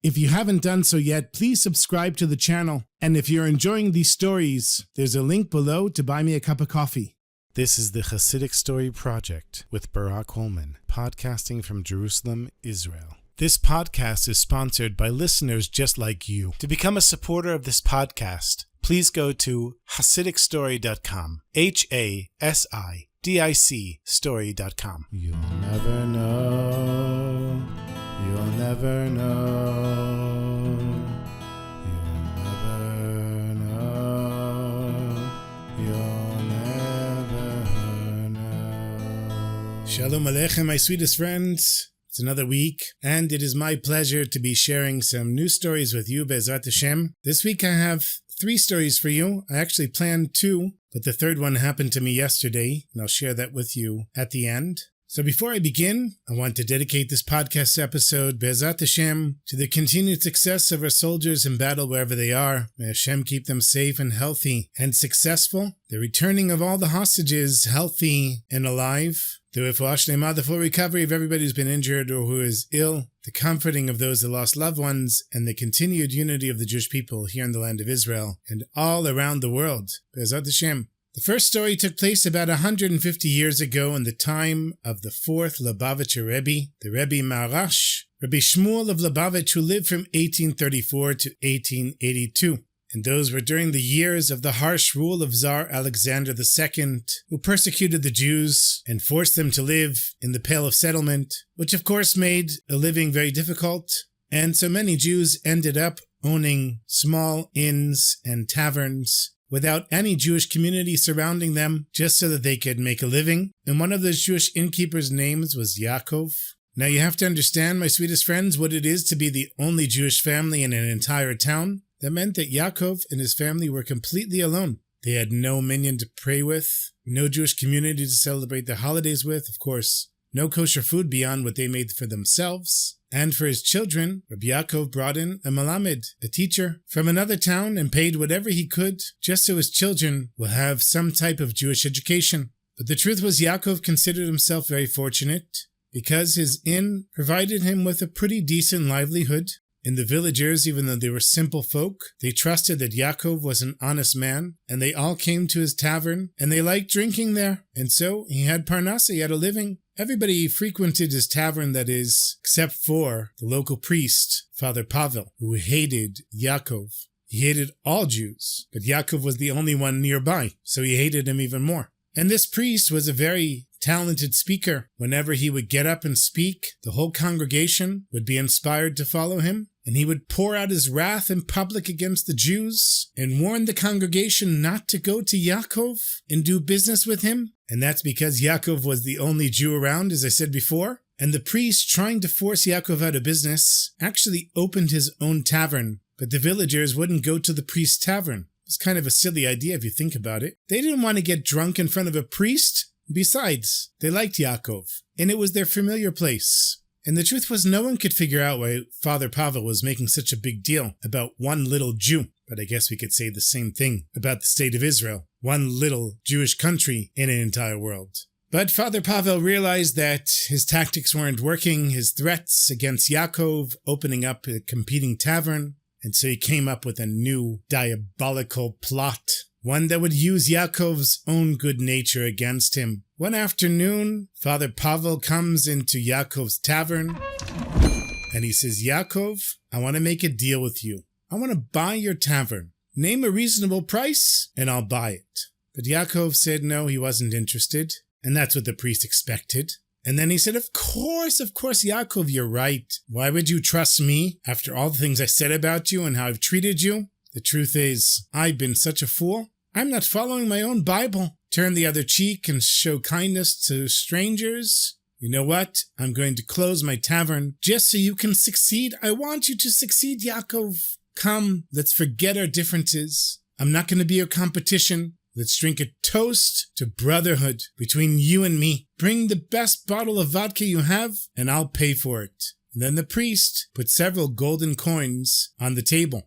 If you haven't done so yet, please subscribe to the channel. And if you're enjoying these stories, there's a link below to buy me a cup of coffee. This is the Chassidic Story Project with Barak Hullman, podcasting from Jerusalem, Israel. This podcast is sponsored by listeners just like you. To become a supporter of this podcast, please go to HasidicStory.com. HASIDIC story.com. You'll never know. You'll never know. You'll never know. You'll never know. Shalom Aleichem, my sweetest friends. It's another week, and it is my pleasure to be sharing some new stories with you, Be'ezrat Hashem. This week I have 3 stories for you. I actually planned 2, but the third one happened to me yesterday, and I'll share that with you at the end. So before I begin, I want to dedicate this podcast episode, Be'ezrat Hashem, to the continued success of our soldiers in battle wherever they are. May Hashem keep them safe and healthy and successful. The returning of all the hostages healthy and alive. The refuah shlema, the full recovery of everybody who's been injured or who is ill, the comforting of those that lost loved ones, and the continued unity of the Jewish people here in the land of Israel and all around the world. Be'ezrat Hashem. The first story took place about 150 years ago in the time of the 4th Lubavitcher Rebbe, the Rebbe Maharash, Rebbe Shmuel of Lubavitch, who lived from 1834 to 1882. And those were during the years of the harsh rule of Tsar Alexander II, who persecuted the Jews and forced them to live in the Pale of Settlement, which of course made a living very difficult. And so many Jews ended up owning small inns and taverns without any Jewish community surrounding them, just so that they could make a living. And one of those Jewish innkeepers' names was Yakov. Now you have to understand, my sweetest friends, what it is to be the only Jewish family in an entire town. That meant that Yakov and his family were completely alone. They had no minyan to pray with, no Jewish community to celebrate their holidays with, of course, no kosher food beyond what they made for themselves. And for his children, Rabbi Yakov brought in a malamed, a teacher, from another town and paid whatever he could just so his children will have some type of Jewish education. But the truth was Yakov considered himself very fortunate because his inn provided him with a pretty decent livelihood. And the villagers, even though they were simple folk, they trusted that Yakov was an honest man, and they all came to his tavern, and they liked drinking there. And so he had parnasa, he had a living. Everybody frequented his tavern, that is, except for the local priest, Father Pavel, who hated Yakov. He hated all Jews, but Yakov was the only one nearby, so he hated him even more. And this priest was a very talented speaker. Whenever he would get up and speak, the whole congregation would be inspired to follow him, and he would pour out his wrath in public against the Jews and warn the congregation not to go to Yakov and do business with him. And that's because Yakov was the only Jew around, as I said before. And the priest, trying to force Yakov out of business, actually opened his own tavern, but the villagers wouldn't go to the priest's tavern. It's kind of a silly idea if you think about it. They didn't want to get drunk in front of a priest. Besides, they liked Yakov, and it was their familiar place. And the truth was, no one could figure out why Father Pavel was making such a big deal about one little Jew. But I guess we could say the same thing about the state of Israel, one little Jewish country in an entire world. But Father Pavel realized that his tactics weren't working, his threats against Yakov, opening up a competing tavern, and so he came up with a new diabolical plot. One that would use Yaakov's own good nature against him. One afternoon, Father Pavel comes into Yaakov's tavern, and he says, Yakov, I want to make a deal with you. I want to buy your tavern. Name a reasonable price, and I'll buy it. But Yakov said no, he wasn't interested, and that's what the priest expected. And then he said, of course, Yakov, you're right. Why would you trust me after all the things I said about you and how I've treated you? The truth is, I've been such a fool. I'm not following my own Bible. Turn the other cheek and show kindness to strangers. You know what? I'm going to close my tavern just so you can succeed. I want you to succeed, Yakov. Come, let's forget our differences. I'm not going to be your competition. Let's drink a toast to brotherhood between you and me. Bring the best bottle of vodka you have, and I'll pay for it. And then the priest put several golden coins on the table.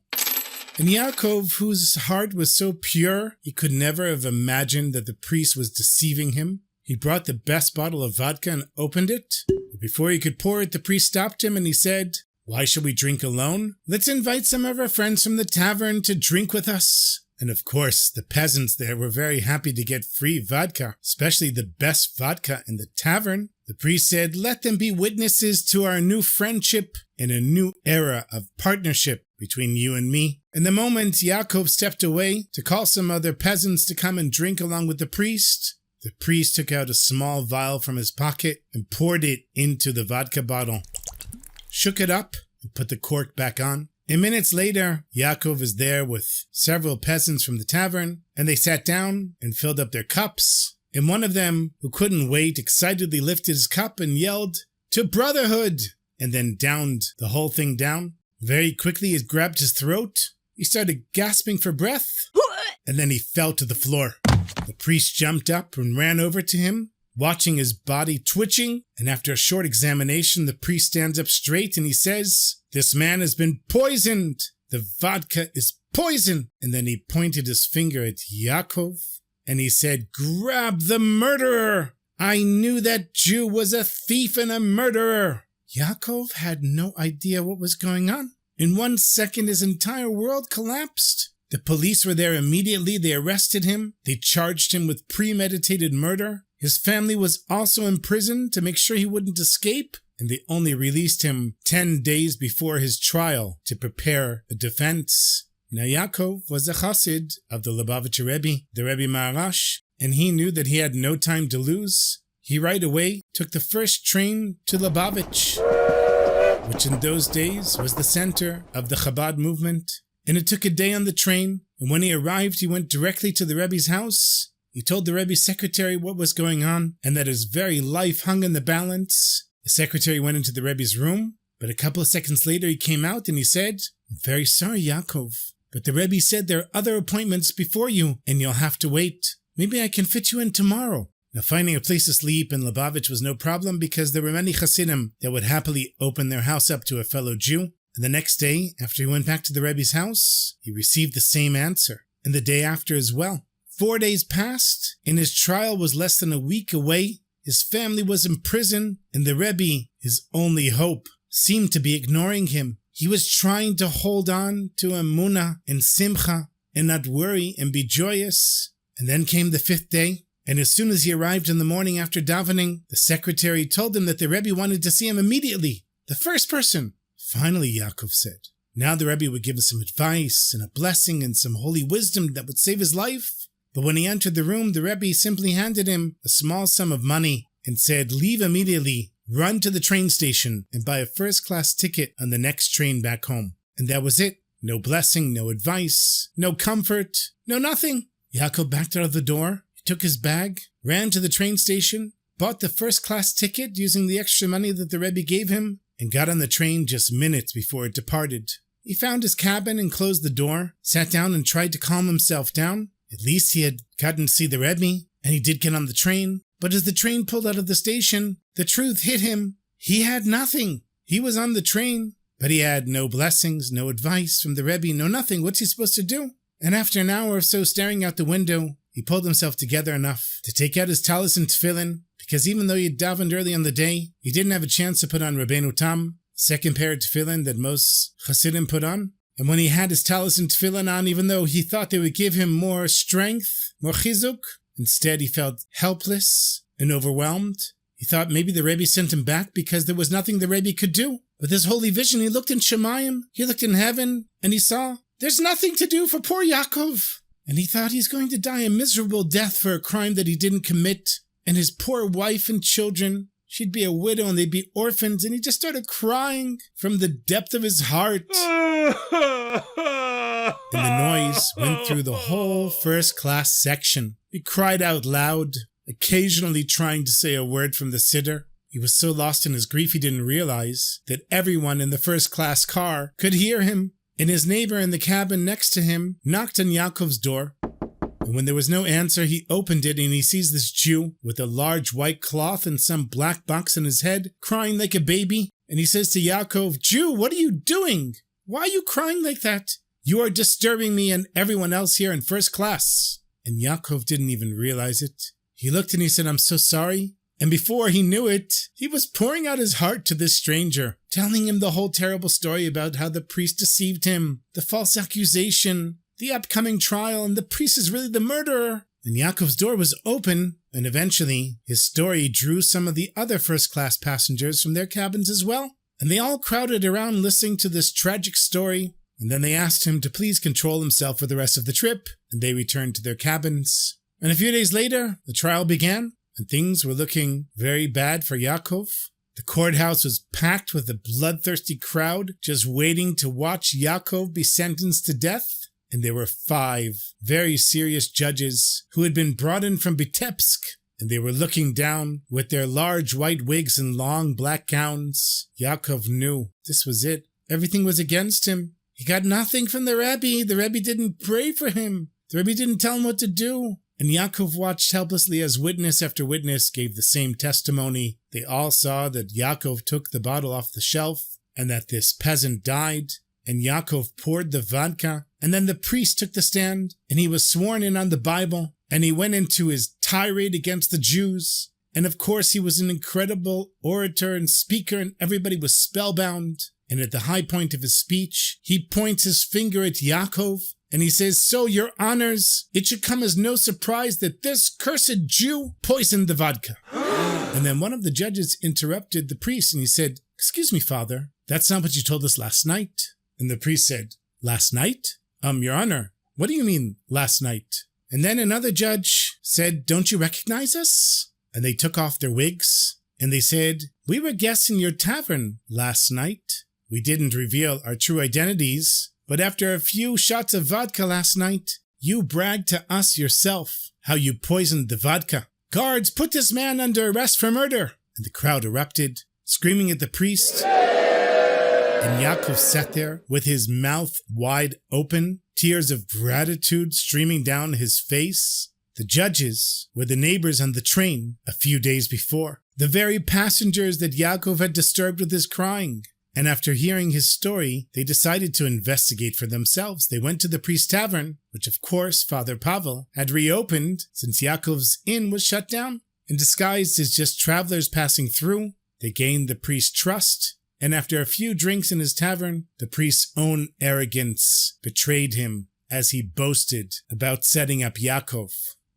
And Yakov, whose heart was so pure, he could never have imagined that the priest was deceiving him. He brought the best bottle of vodka and opened it. But before he could pour it, the priest stopped him and he said, Why should we drink alone? Let's invite some of our friends from the tavern to drink with us. And of course, the peasants there were very happy to get free vodka, especially the best vodka in the tavern. The priest said, let them be witnesses to our new friendship and a new era of partnership between you and me. In the moment Yakov stepped away to call some other peasants to come and drink along with the priest took out a small vial from his pocket and poured it into the vodka bottle, shook it up, and put the cork back on. And minutes later, Yakov is there with several peasants from the tavern, and they sat down and filled up their cups. And one of them, who couldn't wait, excitedly lifted his cup and yelled, "To brotherhood!" and then downed the whole thing down. Very quickly, it grabbed his throat. He started gasping for breath, and then he fell to the floor. The priest jumped up and ran over to him, watching his body twitching, and after a short examination, the priest stands up straight and he says, "This man has been poisoned. The vodka is poison." And then he pointed his finger at Yakov, and he said, "Grab the murderer. I knew that Jew was a thief and a murderer." Yakov had no idea what was going on. In 1 second, his entire world collapsed. The police were there immediately. They arrested him. They charged him with premeditated murder. His family was also imprisoned to make sure he wouldn't escape, and they only released him 10 days before his trial to prepare a defense. Now Yakov was a Chassid of the Lubavitcher Rebbe, the Rebbe Maharash, and he knew that he had no time to lose. He right away took the first train to Lubavitch, which in those days was the center of the Chabad movement. And it took a day on the train, and when he arrived, he went directly to the Rebbe's house. He told the Rebbe's secretary what was going on, and that his very life hung in the balance. The secretary went into the Rebbe's room, but a couple of seconds later he came out and he said, "I'm very sorry, Yakov, but the Rebbe said there are other appointments before you, and you'll have to wait. Maybe I can fit you in tomorrow." Now, finding a place to sleep in Lubavitch was no problem because there were many Chassidim that would happily open their house up to a fellow Jew. And the next day, after he went back to the Rebbe's house, he received the same answer. And the day after as well. 4 days passed, and his trial was less than a week away. His family was in prison, and the Rebbe, his only hope, seemed to be ignoring him. He was trying to hold on to emunah and simcha and not worry and be joyous. And then came the 5th day, and as soon as he arrived in the morning after davening, the secretary told him that the Rebbe wanted to see him immediately. The first person. Finally, Yaakov said. Now the Rebbe would give him some advice and a blessing and some holy wisdom that would save his life. But when he entered the room, the Rebbe simply handed him a small sum of money and said, "Leave immediately, run to the train station and buy a first-class ticket on the next train back home." And that was it. No blessing, no advice, no comfort, no nothing. Yaakov backed out of the door, he took his bag, ran to the train station, bought the first-class ticket using the extra money that the Rebbe gave him, and got on the train just minutes before it departed. He found his cabin and closed the door, sat down and tried to calm himself down. At least he had gotten to see the Rebbe, and he did get on the train. But as the train pulled out of the station, the truth hit him. He had nothing. He was on the train, but he had no blessings, no advice from the Rebbe, no nothing. What's he supposed to do? And after an hour or so staring out the window, he pulled himself together enough to take out his talis and tefillin, because even though he had davened early on the day, he didn't have a chance to put on Rabbeinu Tam, the second pair of tefillin that most Chassidim put on. And when he had his talis and tefillin on, even though he thought they would give him more strength, more chizuk, instead he felt helpless and overwhelmed. He thought maybe the Rebbe sent him back because there was nothing the Rebbe could do. With his holy vision, he looked in Shemayim, he looked in heaven, and he saw there's nothing to do for poor Yakov. And he thought he's going to die a miserable death for a crime that he didn't commit. And his poor wife and children, she'd be a widow and they'd be orphans. And he just started crying from the depth of his heart. And the noise went through the whole first-class section. He cried out loud, occasionally trying to say a word from the siddur. He was so lost in his grief he didn't realize that everyone in the first-class car could hear him. And his neighbor in the cabin next to him knocked on Yaakov's door. And when there was no answer, he opened it and he sees this Jew with a large white cloth and some black box on his head, crying like a baby. And he says to Yakov, "Jew, what are you doing? Why are you crying like that? You are disturbing me and everyone else here in first class." And Yakov didn't even realize it. He looked and he said, "I'm so sorry." And before he knew it, he was pouring out his heart to this stranger, telling him the whole terrible story about how the priest deceived him, the false accusation, the upcoming trial, and the priest is really the murderer. And Yakov's door was open, and eventually his story drew some of the other first-class passengers from their cabins as well. And they all crowded around listening to this tragic story, and then they asked him to please control himself for the rest of the trip, and they returned to their cabins. And a few days later, the trial began, and things were looking very bad for Yakov. The courthouse was packed with a bloodthirsty crowd just waiting to watch Yakov be sentenced to death. And there were 5 very serious judges who had been brought in from Vitebsk, and they were looking down with their large white wigs and long black gowns. Yakov knew this was it. Everything was against him. He got nothing from the Rebbe. The Rebbe didn't pray for him. The Rebbe didn't tell him what to do. And Yakov watched helplessly as witness after witness gave the same testimony. They all saw that Yakov took the bottle off the shelf, and that this peasant died, and Yakov poured the vodka, and then the priest took the stand, and he was sworn in on the Bible, and he went into his tirade against the Jews. And of course he was an incredible orator and speaker, and everybody was spellbound. And at the high point of his speech, he points his finger at Yakov, and he says, "So, your honors, it should come as no surprise that this cursed Jew poisoned the vodka." And then one of the judges interrupted the priest, and he said, "Excuse me, Father, that's not what you told us last night." And the priest said, "Last night? Your honor, what do you mean, last night?" And then another judge said, "Don't you recognize us?" And they took off their wigs, and they said, "We were guests in your tavern last night. We didn't reveal our true identities, but after a few shots of vodka last night, you bragged to us yourself how you poisoned the vodka. Guards, put this man under arrest for murder." And the crowd erupted, screaming at the priest. And Yakov sat there with his mouth wide open, tears of gratitude streaming down his face. The judges were the neighbors on the train a few days before, the very passengers that Yakov had disturbed with his crying. And after hearing his story, they decided to investigate for themselves. They went to the priest's tavern, which of course Father Pavel had reopened since Yakov's inn was shut down. And disguised as just travelers passing through, they gained the priest's trust. And after a few drinks in his tavern, the priest's own arrogance betrayed him as he boasted about setting up Yakov.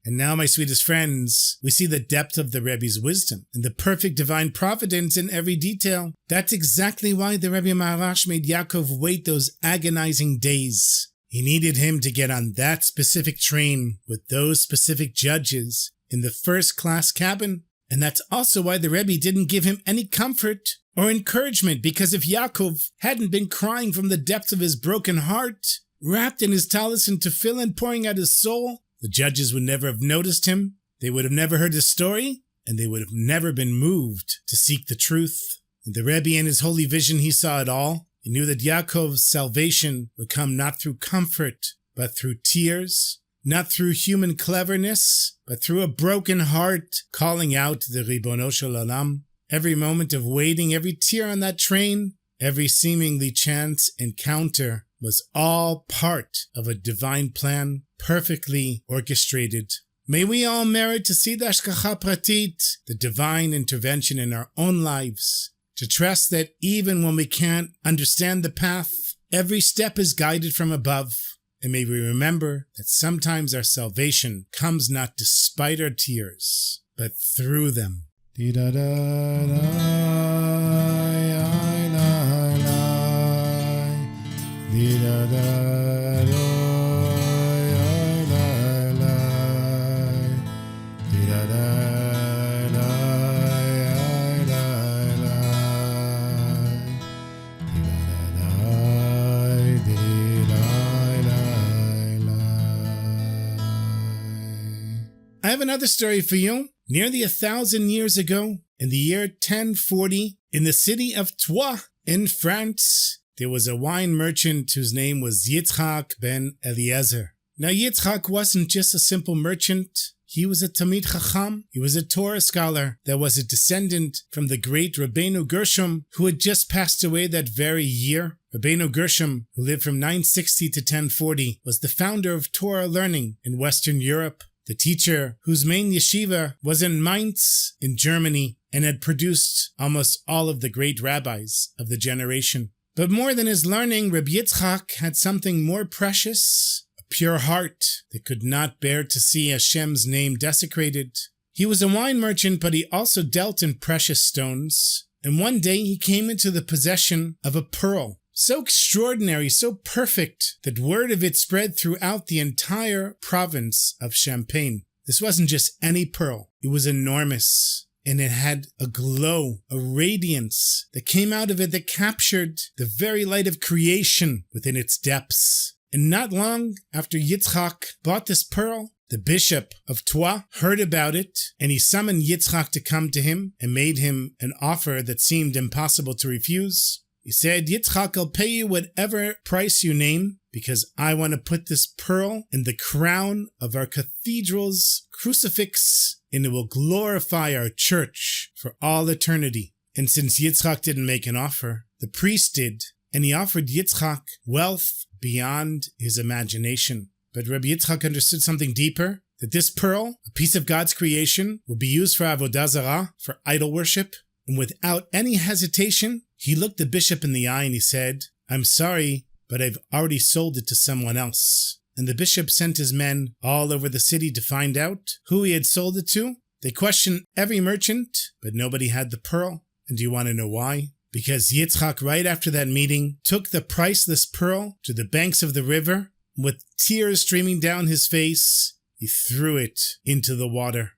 And now, my sweetest friends, we see the depth of the Rebbe's wisdom and the perfect divine providence in every detail. That's exactly why the Rebbe Maharash made Yakov wait those agonizing days. He needed him to get on that specific train with those specific judges in the first-class cabin. And that's also why the Rebbe didn't give him any comfort or encouragement, because if Yakov hadn't been crying from the depths of his broken heart, wrapped in his talis and tefillin, pouring out his soul, the judges would never have noticed him, they would have never heard his story, and they would have never been moved to seek the truth. And the Rebbe, in his holy vision, he saw it all. He knew that Yaakov's salvation would come not through comfort, but through tears, not through human cleverness, but through a broken heart calling out to the Ribono Shel Olam. Every moment of waiting, every tear on that train, every seemingly chance encounter was all part of a divine plan, perfectly orchestrated. May we all merit to see the Hashgacha Pratit, the divine intervention in our own lives, to trust that even when we can't understand the path, every step is guided from above. And may we remember that sometimes our salvation comes not despite our tears, but through them. I have another story for you. Nearly 1,000 years ago, in the year 1040, in the city of Troyes in France, there was a wine merchant whose name was Yitzchak ben Eliezer. Now Yitzchak wasn't just a simple merchant. He was a Talmid Chacham. He was a Torah scholar that was a descendant from the great Rabbeinu Gershom, who had just passed away that very year. Rabbeinu Gershom, who lived from 960 to 1040, was the founder of Torah learning in Western Europe. the teacher whose main yeshiva was in Mainz in Germany and had produced almost all of the great rabbis of the generation. But more than his learning, Rabbi Yitzchak had something more precious, a pure heart that could not bear to see Hashem's name desecrated. He was a wine merchant, but he also dealt in precious stones. And one day he came into the possession of a pearl, so extraordinary, so perfect, that word of it spread throughout the entire province of Champagne. This wasn't just any pearl. It was enormous. And it had a glow, a radiance that came out of it that captured the very light of creation within its depths. And not long after Yitzchak bought this pearl, the bishop of Troyes heard about it, and he summoned Yitzchak to come to him and made him an offer that seemed impossible to refuse. He said, Yitzchak, I'll pay you whatever price you name, because I want to put this pearl in the crown of our cathedral's crucifix, and it will glorify our church for all eternity. And since Yitzchak didn't make an offer, the priest did, and he offered Yitzchak wealth beyond his imagination. But Rabbi Yitzchak understood something deeper, that this pearl, a piece of God's creation, would be used for avodah zarah, for idol worship. And without any hesitation, he looked the bishop in the eye and he said, I'm sorry, but I've already sold it to someone else. And the bishop sent his men all over the city to find out who he had sold it to. They questioned every merchant, but nobody had the pearl. And do you want to know why? Because Yitzchak, right after that meeting, took the priceless pearl to the banks of the river. With tears streaming down his face, he threw it into the water.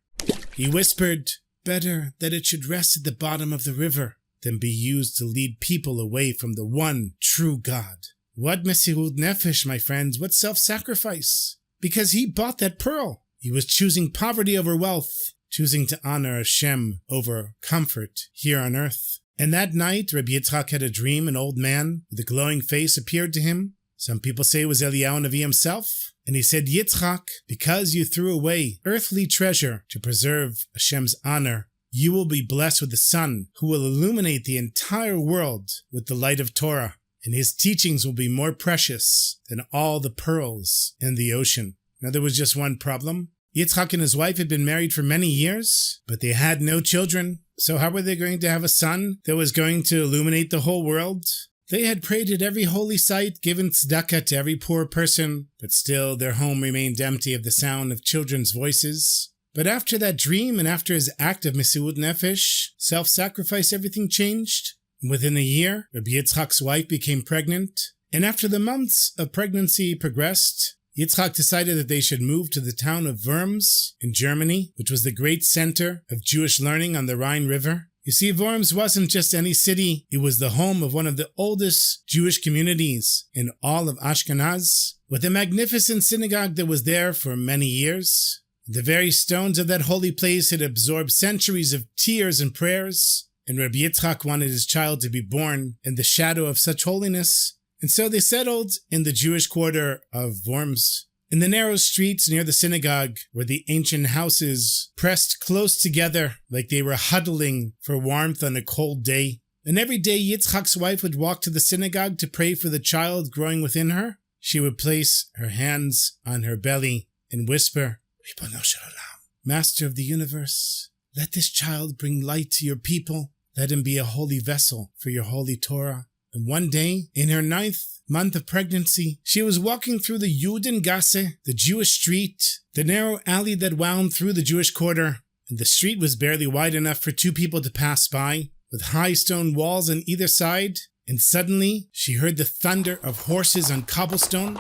He whispered, better that it should rest at the bottom of the river than be used to lead people away from the one true God. What mesirut nefesh, my friends, what self-sacrifice. Because he bought that pearl. He was choosing poverty over wealth, choosing to honor Hashem over comfort here on earth. And that night, Rabbi Yitzchak had a dream. An old man with a glowing face appeared to him. Some people say it was Eliyahu Navi himself. And he said, Yitzchak, because you threw away earthly treasure to preserve Hashem's honor, you will be blessed with a son who will illuminate the entire world with the light of Torah. And his teachings will be more precious than all the pearls in the ocean. Now there was just one problem. Yitzchak and his wife had been married for many years, but they had no children. So how were they going to have a son that was going to illuminate the whole world? They had prayed at every holy site, given tzedakah to every poor person, but still their home remained empty of the sound of children's voices. But after that dream and after his act of mesirut nefesh, self-sacrifice, everything changed. Within a year, Rabbi Yitzchak's wife became pregnant, and after the months of pregnancy progressed, Yitzchak decided that they should move to the town of Worms in Germany, which was the great center of Jewish learning on the Rhine River. You see, Worms wasn't just any city, it was the home of one of the oldest Jewish communities in all of Ashkenaz, with a magnificent synagogue that was there for many years. The very stones of that holy place had absorbed centuries of tears and prayers, and Rabbi Yitzchak wanted his child to be born in the shadow of such holiness, and so they settled in the Jewish quarter of Worms. In the narrow streets near the synagogue were the ancient houses pressed close together like they were huddling for warmth on a cold day. And every day Yitzchak's wife would walk to the synagogue to pray for the child growing within her. She would place her hands on her belly and whisper, Ribono shel olam, Master of the universe, let this child bring light to your people. Let him be a holy vessel for your holy Torah. And one day, in her 9th month of pregnancy, she was walking through the Judengasse, the Jewish street, the narrow alley that wound through the Jewish quarter, and the street was barely wide enough for 2 people to pass by, with high stone walls on either side, and suddenly she heard the thunder of horses on cobblestone,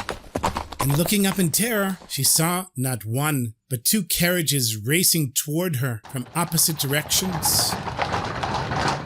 and looking up in terror, she saw not 1, but 2 carriages racing toward her from opposite directions.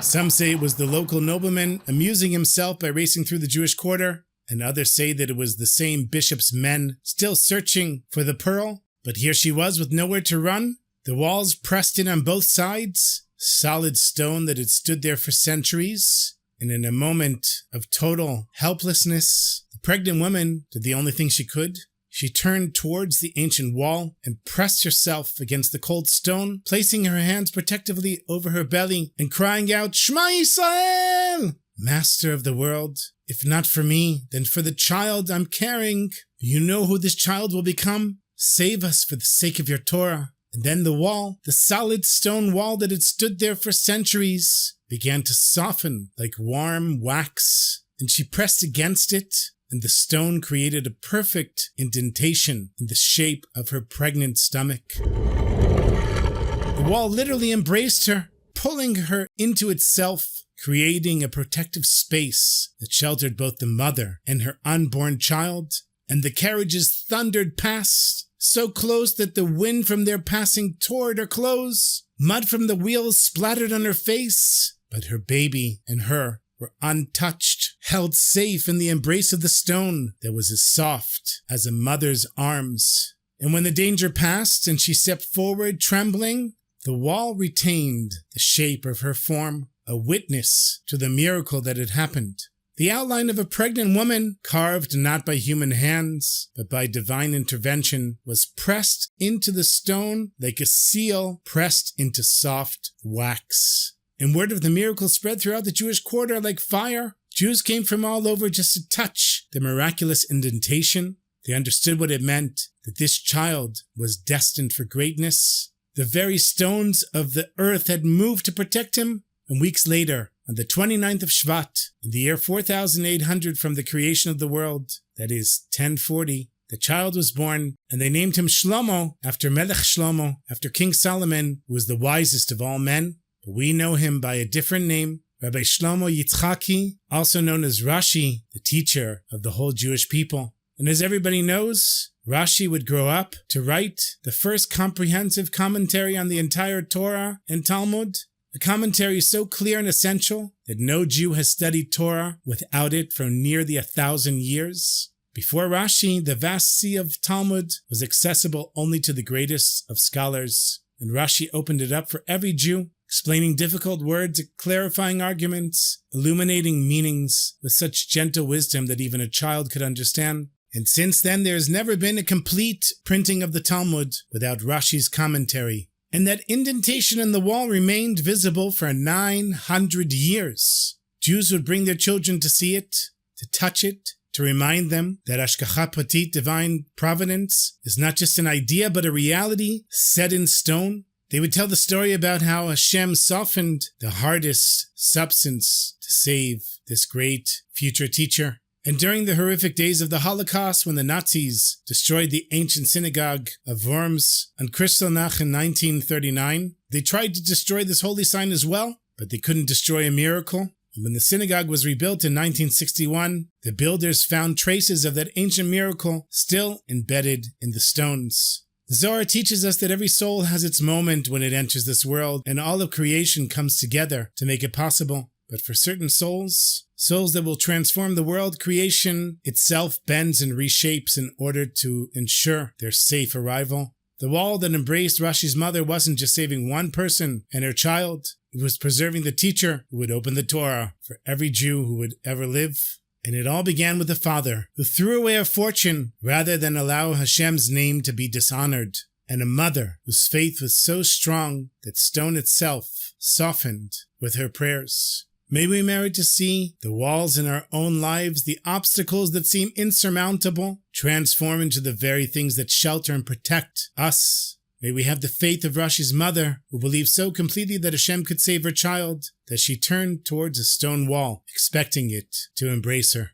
Some say it was the local nobleman amusing himself by racing through the Jewish quarter, and others say that it was the same bishop's men still searching for the pearl. But here she was with nowhere to run, the walls pressed in on both sides, solid stone that had stood there for centuries, and in a moment of total helplessness, the pregnant woman did the only thing she could. She turned towards the ancient wall and pressed herself against the cold stone, placing her hands protectively over her belly and crying out, Shema Yisrael! Master of the world, if not for me, then for the child I'm carrying. You know who this child will become? save us for the sake of your Torah. And then the wall, the solid stone wall that had stood there for centuries, began to soften like warm wax, and she pressed against it, and the stone created a perfect indentation in the shape of her pregnant stomach. The wall literally embraced her, pulling her into itself, creating a protective space that sheltered both the mother and her unborn child, and the carriages thundered past, so close that the wind from their passing tore at her clothes. Mud from the wheels splattered on her face, but her baby and her were untouched, held safe in the embrace of the stone that was as soft as a mother's arms. And when the danger passed and she stepped forward trembling, the wall retained the shape of her form, a witness to the miracle that had happened. The outline of a pregnant woman, carved not by human hands, but by divine intervention, was pressed into the stone like a seal pressed into soft wax. And word of the miracle spread throughout the Jewish quarter like fire. Jews came from all over just to touch the miraculous indentation. They understood what it meant, that this child was destined for greatness. The very stones of the earth had moved to protect him. And weeks later, on the 29th of Shvat, in the year 4800 from the creation of the world, that is 1040, the child was born, and they named him Shlomo, after Melech Shlomo, after King Solomon, who was the wisest of all men. But we know him by a different name, Rabbi Shlomo Yitzchaki, also known as Rashi, the teacher of the whole Jewish people. And as everybody knows, Rashi would grow up to write the first comprehensive commentary on the entire Torah and Talmud. The commentary is so clear and essential that no Jew has studied Torah without it for nearly 1,000 years. Before Rashi, the vast sea of Talmud was accessible only to the greatest of scholars, and Rashi opened it up for every Jew, explaining difficult words, clarifying arguments, illuminating meanings with such gentle wisdom that even a child could understand. And since then, there has never been a complete printing of the Talmud without Rashi's commentary. And that indentation in the wall remained visible for 900 years. Jews would bring their children to see it, to touch it, to remind them that Hashgacha Pratit, divine providence, is not just an idea but a reality set in stone. They would tell the story about how Hashem softened the hardest substance to save this great future teacher. And during the horrific days of the Holocaust, when the Nazis destroyed the ancient synagogue of Worms on Kristallnacht in 1939, they tried to destroy this holy sign as well, but they couldn't destroy a miracle. And when the synagogue was rebuilt in 1961, the builders found traces of that ancient miracle still embedded in the stones. The Zohar teaches us that every soul has its moment when it enters this world, and all of creation comes together to make it possible. But for certain souls that will transform the world, creation itself bends and reshapes in order to ensure their safe arrival. The wall that embraced Rashi's mother wasn't just saving one person and her child. It was preserving the teacher who would open the Torah for every Jew who would ever live. And it all began with the father who threw away a fortune rather than allow Hashem's name to be dishonored, and a mother whose faith was so strong that stone itself softened with her prayers. May we merit to see the walls in our own lives, the obstacles that seem insurmountable, transform into the very things that shelter and protect us. May we have the faith of Rashi's mother, who believed so completely that Hashem could save her child, that she turned towards a stone wall, expecting it to embrace her.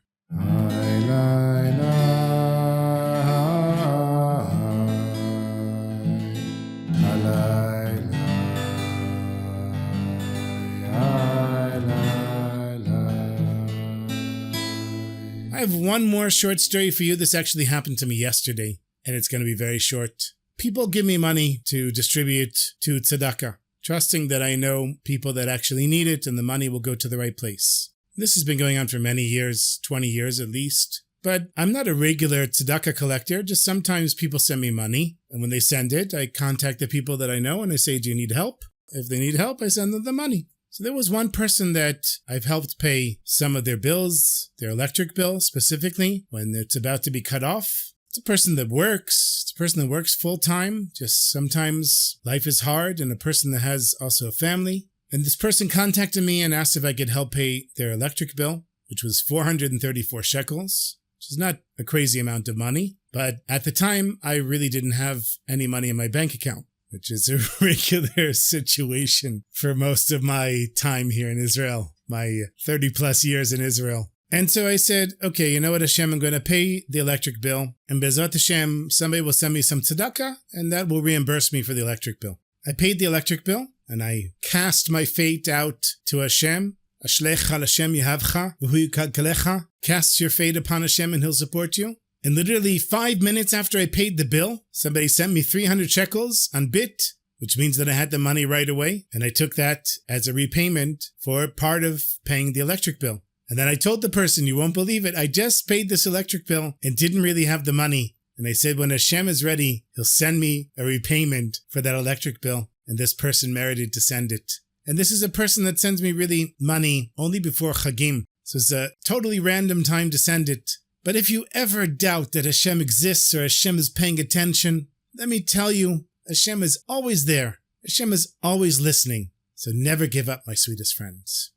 I have one more short story for you. This actually happened to me yesterday, and it's going to be very short. People give me money to distribute to tzedakah, trusting that I know people that actually need it and the money will go to the right place. This has been going on for many years, 20 years at least. But I'm not a regular tzedakah collector, just sometimes people send me money, and when they send it, I contact the people that I know and I say, do you need help? If they need help, I send them the money. So there was one person that I've helped pay some of their bills, their electric bill specifically, when it's about to be cut off. It's a person that works. It's a person that works full-time. Just sometimes life is hard, and a person that has also a family. And this person contacted me and asked if I could help pay their electric bill, which was 434 shekels, which is not a crazy amount of money. But at the time, I really didn't have any money in my bank account, which is a regular situation for most of my time here in Israel, my 30 plus years in Israel. And so I said, okay, you know what, Hashem, I'm going to pay the electric bill, and Bezrat Hashem, somebody will send me some tzedakah, and that will reimburse me for the electric bill. I paid the electric bill, and I cast my fate out to Hashem. Ashlech al Hashem yehavcha, v'hu yikalecha. Cast your fate upon Hashem, and He'll support you. And literally 5 minutes after I paid the bill, somebody sent me 300 shekels on bit, which means that I had the money right away, and I took that as a repayment for part of paying the electric bill. And then I told the person, you won't believe it, I just paid this electric bill and didn't really have the money. And I said, when Hashem is ready, He'll send me a repayment for that electric bill. And this person merited to send it. And this is a person that sends me really money only before Chagim. So it's a totally random time to send it. But if you ever doubt that Hashem exists or Hashem is paying attention, let me tell you, Hashem is always there. Hashem is always listening. So never give up, my sweetest friends.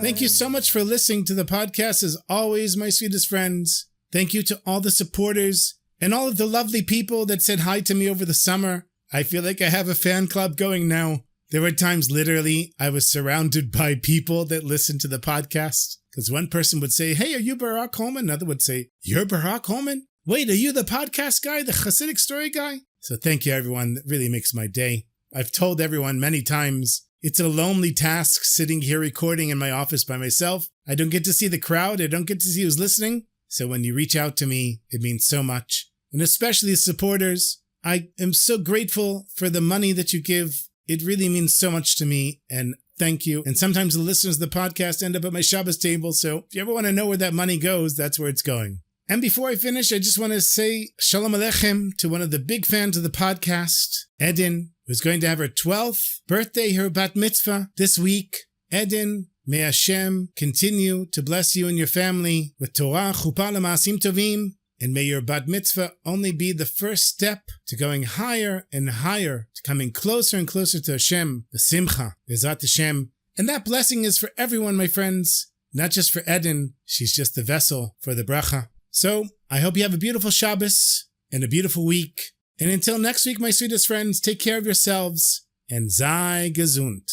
Thank you so much for listening to the podcast. As always, my sweetest friends, thank you to all the supporters and all of the lovely people that said hi to me over the summer. I feel like I have a fan club going now. There were times literally I was surrounded by people that listened to the podcast, because one person would say, hey, are you Barak Hullman? Another would say, you're Barak Hullman? Wait, are you the podcast guy, the Chassidic story guy? So thank you, everyone. That really makes my day. I've told everyone many times, it's a lonely task sitting here recording in my office by myself. I don't get to see the crowd. I don't get to see who's listening. So when you reach out to me, it means so much. And especially supporters, I am so grateful for the money that you give. It really means so much to me. And thank you. And sometimes the listeners of the podcast end up at my Shabbos table. So if you ever want to know where that money goes, that's where it's going. And before I finish, I just want to say Shalom Aleichem to one of the big fans of the podcast, Edin, who's going to have her 12th birthday, her bat mitzvah, this week. Edin, may Hashem continue to bless you and your family with Torah, chuppah, l'ma'asim tovim, and may your bat mitzvah only be the first step to going higher and higher, to coming closer and closer to Hashem, the simcha, Bezrat Hashem. And that blessing is for everyone, my friends, not just for Edin. She's just the vessel for the bracha. So I hope you have a beautiful Shabbos and a beautiful week. And until next week, my sweetest friends, take care of yourselves and sei gesund.